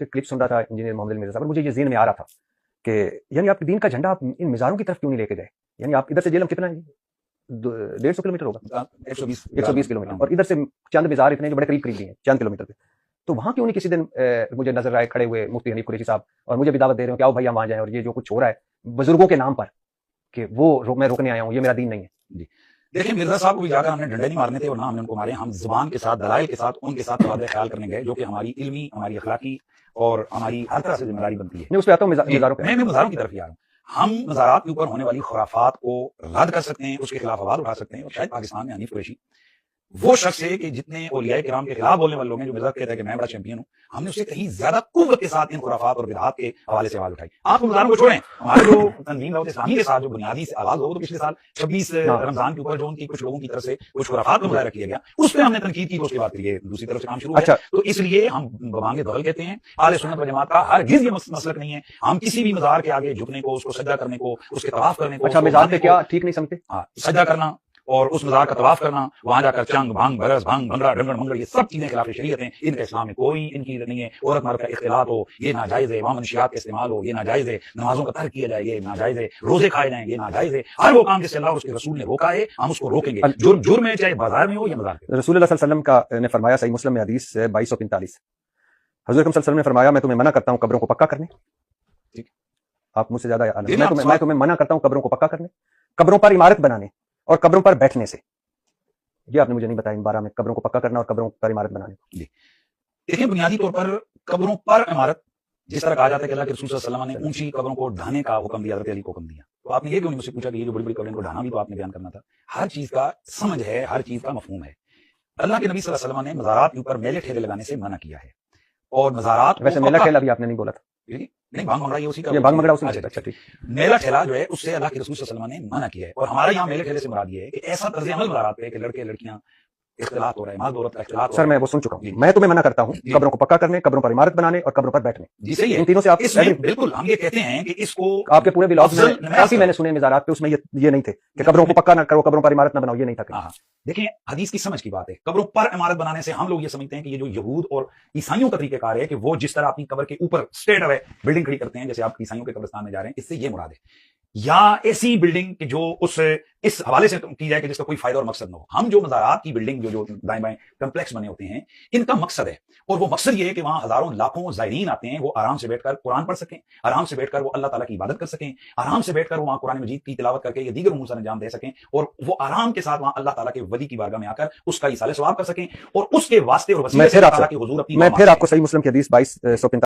Clip सुन रहा था engineer Mohammad Ali Mirza साहब, मुझे ये ज़हन में आ रहा था कि यानी आप दीन का झंडा आप इन मिज़ारों की तरफ क्यों नहीं लेके गए? यानी आप इधर से जेलम कितना है? 150 किलोमीटर होगा, 120 किलोमीटर, और इधर से चंद मिज़ार इतने जो बड़े करीब करीब हैं, चंद किलोमीटर पे। तो वहाँ क्यों नहीं किसी दिन मुझे नजर आए खड़े हुए मुफ्ती हनीफ कुरैशी साहब, और मुझे भी दावत दे रहे हो कि आओ भाई हम वहाँ जाएं, और ये जो कुछ हो रहा है बुजुर्गों के नाम पर कि वो मैं रोकने आया हूँ, ये मेरा दीन नहीं है। जी देखिए, मिर्जा साहब को भी जाकर हमने डंडे नहीं मारने थे और ना हमने उनको मारे। हम जुबान के साथ, दलाइल के साथ, उनके साथ तबादला ख्याल करने गए, जो कि हमारी इल्मी, हमारी अखलाकी और हमारी हर तरह से जिम्मेदारी बनती है। मैं उस पे आता हूँ, मिज़ारों पे। मैं मज़ारों की तरफ ही आ रहा हूँ। हम मज़ारात के ऊपर होने वाली खुराफात को रद्द कर सकते हैं, उसके खिलाफ आवाज उठा सकते हैं, और शायद पाकिस्तान में हनीफ कुरैशी वो शख्स है कि जितने औलियाए किराम के खिलाफ बोलने वाले लोग हैं, जो मिर्जा कहता है कि मैं बड़ा चैंपियन हूं, हमने उससे कहीं ज्यादा कुव्वत के साथ इन खुराफात और बिदअत के हवाले से आवाज उठाई। आप मज़ारों को छोड़ें, हमारे जो तंजीम दावत इस्लामी के साथ जो बुनियादी आवाज हो, तो पिछले साल 26 रमजान के ऊपर जो उनकी कुछ लोगों की तरफ से कुछ खुराफात का मुजाहरा किया गया, उस पर हमने तनकीद की, तो उसके बाद फिर ये दूसरी तरफ से काम शुरू हुआ। तो इसलिए हम बमांगे दौल कहते हैं, आले सुन्नत व जमात का हरगिज़ ये मसलक नहीं है। हम किसी भी मज़ार के आगे झुकने को, उसको सजदा करने को, उसके तवाफ करने को, अच्छा, मिज़ार पे क्या ठीक नहीं समझते? हाँ, सजदा करना और उस मज़ार का तवाफ करना, वहां जाकर चंग भांग भरस भांग भंगड़ा ढंगड़ मंगड़, ये सब चीजें खिलाफ शरीयत हैं। इनका इस्लाम में कोई इनकी नहीं है। औरत मर्द का इख्तिलात हो, ये नाजायज है। मामनशियात का इस्तेमाल हो, ये नाजायज है। नमाजों का तर्क किया जाए, ये नाजायज है। रोजे खाए जाएं, ये नाजायज है। हर वो काम जिससे अल्लाह और उसके रसूल ने रोका है, हम उसको रोकेंगे। जुर्म है, चाहे बाजार में हो या मज़ार पे। रसूल सल्लल्लाहु अलैहि वसल्लम का ने फरमाया, सही मुस्लिम में हदीस 2245, हज़रत सल्लल्लाहु अलैहि वसल्लम ने फरमाया, मैं तुम्हें मना करता हूँ कब्रों को पक्का करने। ठीक, आप मुझसे ज्यादा मैं तुम्हें मना करता हूँ कब्रों को पक्का करने, कब्रों पर इमारत बनाने और कब्रों पर बैठने से। ये आपने मुझे नहीं बताया इन 12 में, कब्रों को पक्का करना और कब्रों पर इमारत बनाने। देखिए, बुनियादी तौर पर कब्रों पर इमारत, जिस तरह कहा जाता है कि अल्लाह के रसूल सल्लल्लाहु अलैहि वसल्लम ने ऊंची कब्रों को ढाने का हुक्म दिया, हज़रत अली को हुक्म दिया, तो आपने ये क्यों नहीं मुझसे पूछा कि ये जो बड़ी बड़ी कब्रें को ढाना भी तो आपने बयान करना था? हर चीज का समझ है, हर चीज का मफहूम है। अल्लाह के नबी सल्लल्लाहु अलैहि वसल्लम ने मज़ारात के ऊपर मेले ठेले लगाने से मना किया है, और मज़ारात वैसे मेला ठेला भी आपने नहीं बोला था। नहीं, भांग मंगड़ा ये उसी का, ये भांग मंगड़ा उसी का। अच्छा ठीक, मेला ठेला जो है उससे अल्लाह के रसूल सल्लल्लाहु अलैहि वसल्लम ने मना किया है। और हमारे यहाँ मेले ठेले से मुराद ये है कि ऐसा तर्ज अमल मज़ारात पे कि लड़के लड़कियां इख्तिलात हो रहा है, माल दौलत का इख्तिलात। सर मैं वो सुन चुका हूँ। मैं तुम्हें मना करता हूँ कब्रों को पक्का करने, कब्रों पर इमारत बनाने और कब्रों पर बैठने। जी सही है, इन तीनों से आप बिल्कुल हम ये कहते हैं कि इसको आपके पूरे ब्लॉग में काफी मैंने सुने मिज़ारात पे, उसमें ये नहीं थे कि कब्रों को पक्का ना करो, कब्रों पर इमारत ना बनाओ, ये नहीं था। देखिए, हदीस की समझ की बात है। कब्रों पर इमारत बनाने से हम लोग ये समझते हैं कि ये जो यहूद और ईसाइयों का तरीक़ेकार है कि वो जिस तरह अपनी कब्र के ऊपर स्ट्रेट अवे बिल्डिंग खड़ी करते हैं, जैसे आप ईसाइयों के कब्रिस्तान में जा रहे हैं, इससे ये मुराद है। या ऐसी बिल्डिंग कि जो इस हवाले से की जाए कि जिसका कोई फायदा और मकसद न हो। हम जो मज़ारात की बिल्डिंग जो दाएं बाएं कम्प्लेक्स बने होते हैं, इनका मकसद है, और वो मकसद ये है कि वहां हजारों लाखों ज़ायरीन आते हैं, वो आराम से बैठकर कुरान पढ़ सकें, आराम से बैठकर वो अल्लाह ताला की इबादत कर सकें, आराम से बैठकर वो वहां कुरान मजीद की तिलावत करके या दीगर उमूर अंजाम दे सकें, और वो आराम के साथ वहां अल्लाह ताला के वली की बारगाह में आकर उसका इसाले सवाब कर सकें, और उसके वास्ते और वसीले से अल्लाह ताला के हुजूर अपनी। मैं फिर आपको सही मुस्लिम की हदीस 2245